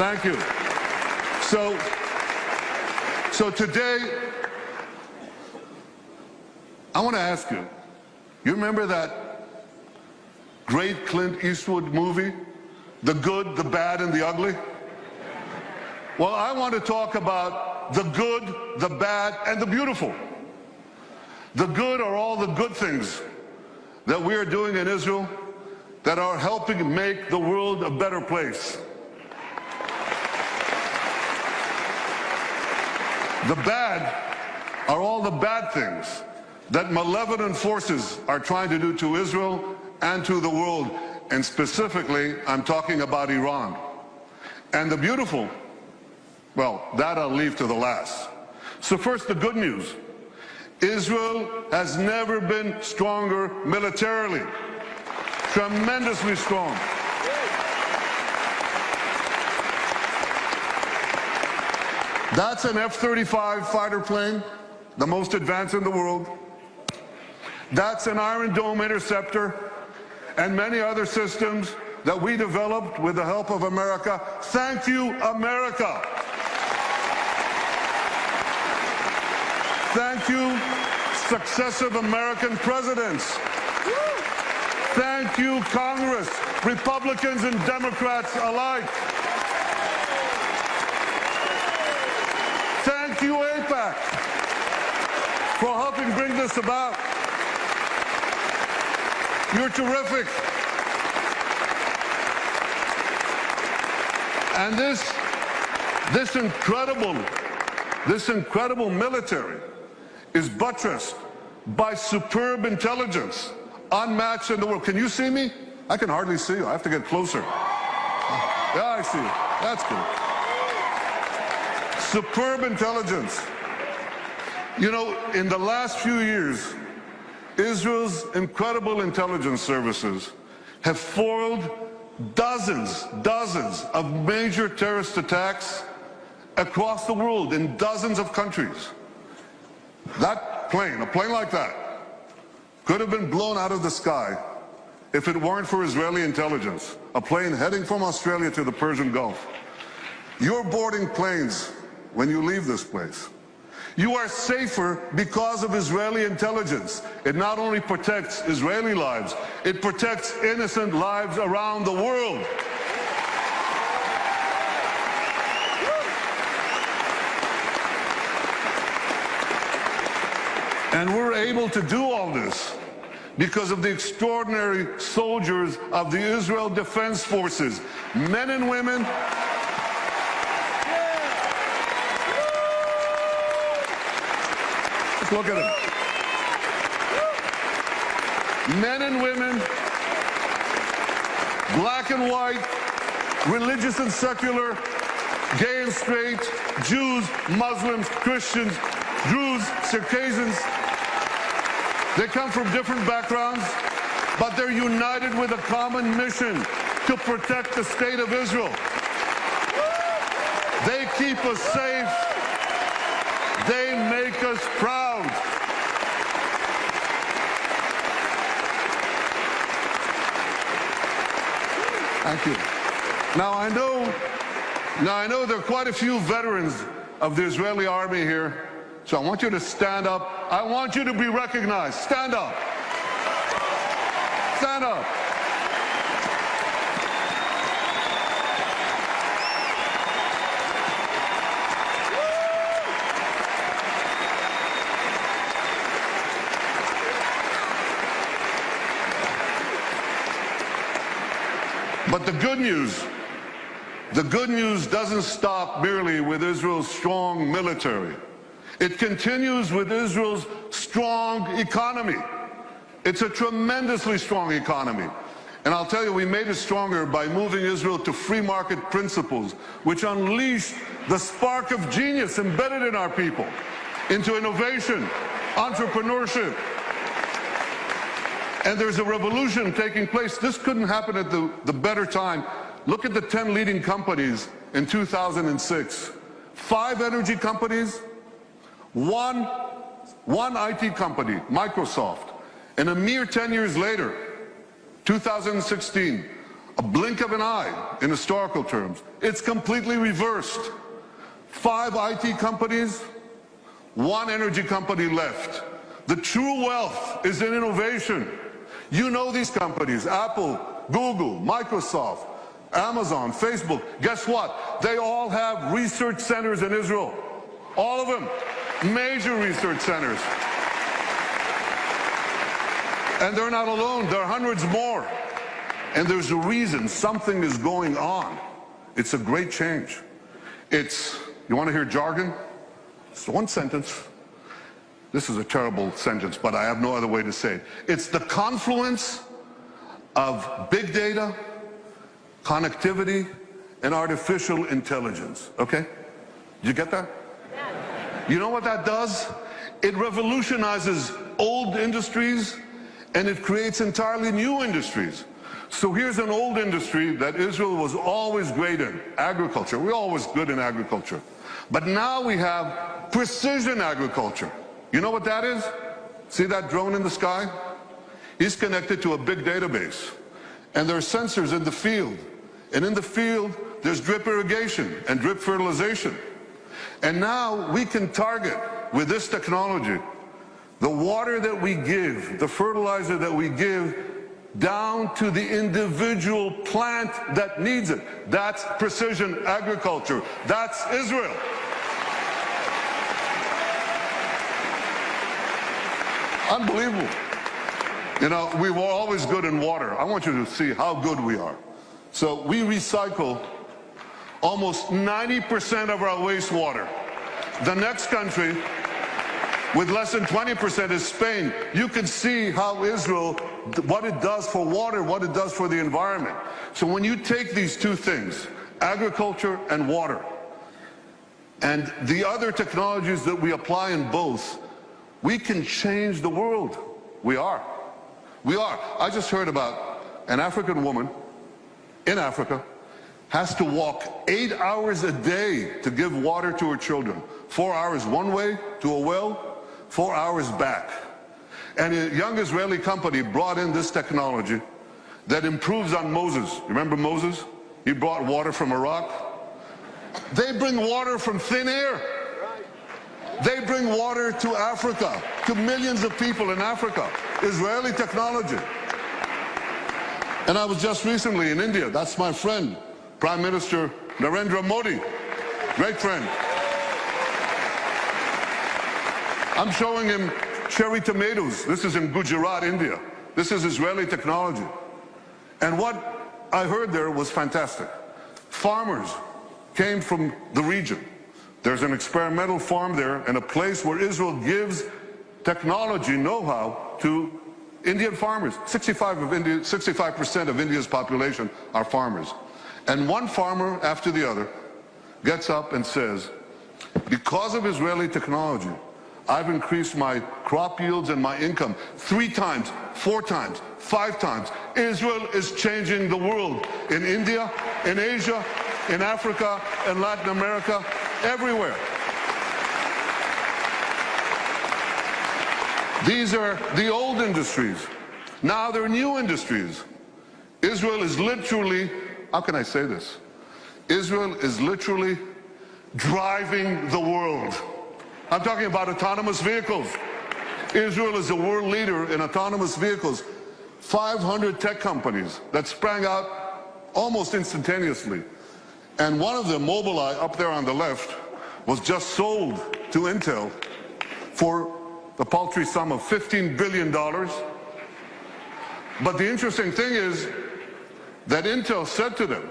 Thank you. So today, I want to ask you, you remember that great Clint Eastwood movie, The Good, the Bad, and the Ugly? Well, I want to talk about the good, the bad, and the beautiful. The good are all the good things that we are doing in Israel that are helping make the world a better place. The bad are all the bad things that malevolent forces are trying to do to Israel and to the world. And specifically, I'm talking about Iran. And the beautiful, well, that I'll leave to the last. So first, the good news. Israel has never been stronger militarily. Tremendously strong. That's an F-35 fighter plane, the most advanced in the world. That's an Iron Dome interceptor and many other systems that we developed with the help of America. Thank you, America. Thank you, successive American presidents. Thank you, Congress, Republicans and Democrats alike. Thank you, AIPAC, for helping bring this about. You're terrific. And this incredible military is buttressed by superb intelligence, unmatched in the world. Can you see me? I can hardly see you. I have to get closer. Yeah, I see you. That's good. Superb intelligence. You know, in the last few years, Israel's incredible intelligence services have foiled dozens of major terrorist attacks across the world in dozens of countries. That plane, a plane like that, could have been blown out of the sky if it weren't for Israeli intelligence. A plane heading from Australia to the Persian Gulf. You're boarding planes when you leave this place. You are safer because of Israeli intelligence. It not only protects Israeli lives, it protects innocent lives around the world. And we're able to do all this because of the extraordinary soldiers of the Israel Defense Forces, men and women. Look at them. Men and women, black and white, religious and secular, gay and straight, Jews, Muslims, Christians, Druze, Circassians. They come from different backgrounds, but they're united with a common mission to protect the state of Israel. They keep us safe. They make us proud. Thank you. Now I know there are quite a few veterans of the Israeli army here, so I want you to stand up. I want you to be recognized. Stand up. Stand up. But the good news doesn't stop merely with Israel's strong military. It continues with Israel's strong economy. It's a tremendously strong economy. And I'll tell you, we made it stronger by moving Israel to free market principles, which unleashed the spark of genius embedded in our people into innovation, entrepreneurship. And there's a revolution taking place. This couldn't happen at the better time. Look at the 10 leading companies in 2006. 5 energy companies, one IT company, Microsoft. And a mere 10 years later, 2016, a blink of an eye in historical terms. It's completely reversed. 5 IT companies, 1 energy company left. The true wealth is in innovation. You know these companies, Apple, Google, Microsoft, Amazon, Facebook. Guess what? They all have research centers in Israel. All of them. Major research centers. And they're not alone. There are hundreds more. And there's a reason. Something is going on. It's a great change. It's, you want to hear jargon? It's one sentence. This is a terrible sentence, but I have no other way to say it. It's the confluence of big data, connectivity, and artificial intelligence. Okay? Did you get that? You know what that does? It revolutionizes old industries and it creates entirely new industries. So here's an old industry that Israel was always great in, agriculture. We're always good in agriculture. But now we have precision agriculture. You know what that is? See that drone in the sky? He's connected to a big database. And there are sensors in the field. And in the field, there's drip irrigation and drip fertilization. And now we can target, with this technology, the water that we give, the fertilizer that we give, down to the individual plant that needs it. That's precision agriculture. That's Israel. Unbelievable. You know, we were always good in water. I want you to see how good we are. So we recycle almost 90% of our wastewater. The next country with less than 20% is Spain. You can see how Israel, what it does for water, what it does for the environment. So when you take these two things, agriculture and water, and the other technologies that we apply in both, we can change the world. We are. We are. I just heard about an African woman in Africa has to walk 8 hours a day to give water to her children. 4 hours one way to a well, 4 hours back. And a young Israeli company brought in this technology that improves on Moses. You remember Moses? He brought water from a rock. They bring water from thin air. They bring water to Africa, to millions of people in Africa. Israeli technology. And I was just recently in India. That's my friend, Prime Minister Narendra Modi. Great friend. I'm showing him cherry tomatoes. This is in Gujarat, India. This is Israeli technology. And what I heard there was fantastic. Farmers came from the region. There's an experimental farm there and a place where Israel gives technology know-how to Indian farmers. 65% of India's population are farmers. And one farmer after the other gets up and says, because of Israeli technology, I've increased my crop yields and my income 3 times, 4 times, 5 times. Israel is changing the world in India, in Asia, in Africa, in Latin America, everywhere. These are the old industries. Now there are new industries. Israel is literally, how can I say this? Israel is literally driving the world. I'm talking about autonomous vehicles. Israel is a world leader in autonomous vehicles. 500 tech companies that sprang out almost instantaneously. And one of them, Mobileye, up there on the left, was just sold to Intel for the paltry sum of $15 billion. But the interesting thing is that Intel said to them,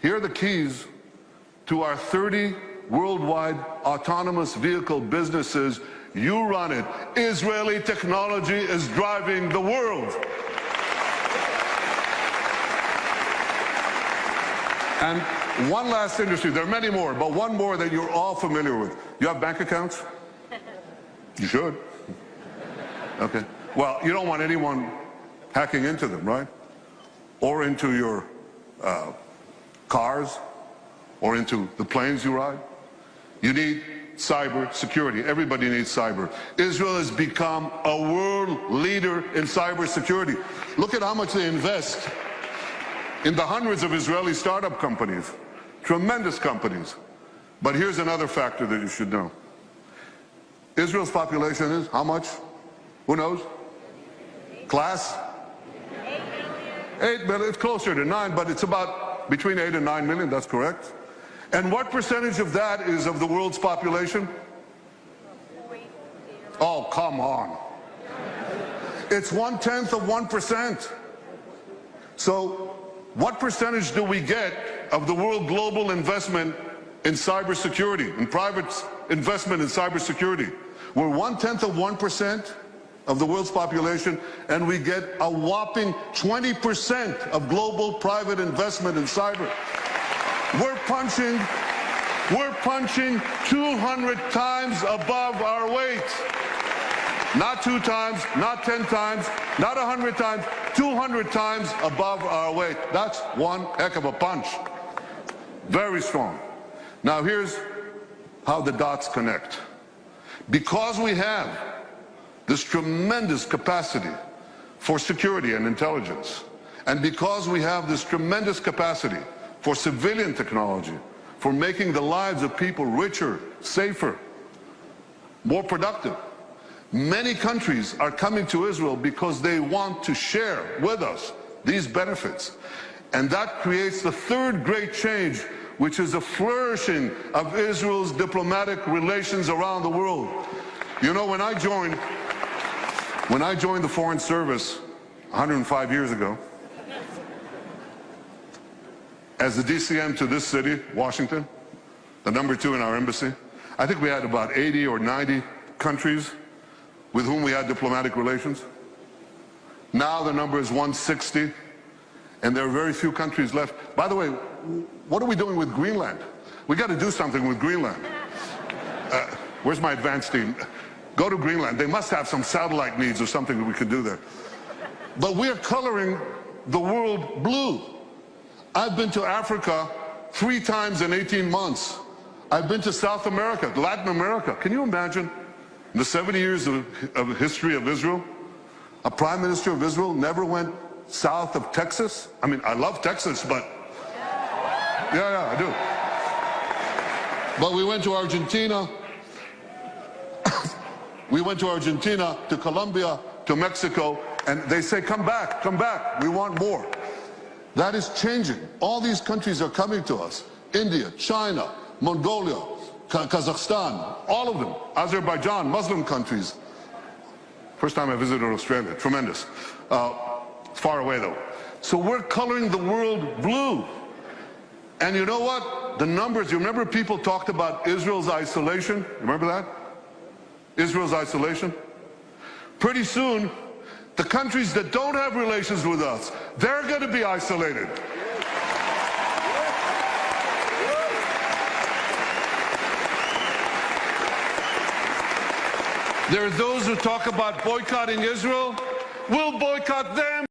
here are the keys to our 30 worldwide autonomous vehicle businesses. You run it. Israeli technology is driving the world. And one last industry, there are many more, but one more that you're all familiar with. You have bank accounts? You should. Okay. Well, you don't want anyone hacking into them, right? Or into your cars, or into the planes you ride. You need cyber security. Everybody needs cyber. Israel has become a world leader in cyber security. Look at how much they invest in the hundreds of Israeli startup companies, tremendous companies. But here's another factor that you should know. Israel's population is how much? Who knows? Class? 8 million. It's closer to 9, but it's about between 8 and 9 million, that's correct. And what percentage of that is of the world's population? Oh, come on. It's 1/10 of 1%. So what percentage do we get of the world global investment in cybersecurity, in private investment in cybersecurity? We're 1/10 of 1% of the world's population, and we get a whopping 20% of global private investment in cyber. We're punching 200 times above our weight. Not 2 times, not 10 times, not 100 times, 200 times above our weight. That's one heck of a punch. Very strong. Now here's how the dots connect. Because we have this tremendous capacity for security and intelligence, and because we have this tremendous capacity for civilian technology, for making the lives of people richer, safer, more productive, many countries are coming to Israel because they want to share with us these benefits. And that creates the third great change, which is a flourishing of Israel's diplomatic relations around the world. You know, when I joined the Foreign Service 105 years ago, as the DCM to this city, Washington, the #2 in our embassy, I think we had about 80 or 90 countries with whom we had diplomatic relations. Now the number is 160, and there are very few countries left. By the way, what are we doing with Greenland? We got to do something with Greenland. Where's my advance team? Go to Greenland. They must have some satellite needs or something that we could do there. But we are coloring the world blue. I've been to Africa 3 times in 18 months. I've been to South America, Latin America. Can you imagine? In the 70 years of history of Israel, a prime minister of Israel never went south of Texas. I mean, I love Texas, but yeah, I do. But we went to Argentina. We went to Argentina, to Colombia, to Mexico, and they say, come back, we want more. That is changing. All these countries are coming to us. India, China, Mongolia, Kazakhstan, all of them. Azerbaijan, Muslim countries. First time I visited Australia, tremendous. Far away though. So we're coloring the world blue. And you know what? The numbers, you remember people talked about Israel's isolation? Remember that? Israel's isolation? Pretty soon, the countries that don't have relations with us, they're going to be isolated. There are those who talk about boycotting Israel. We'll boycott them.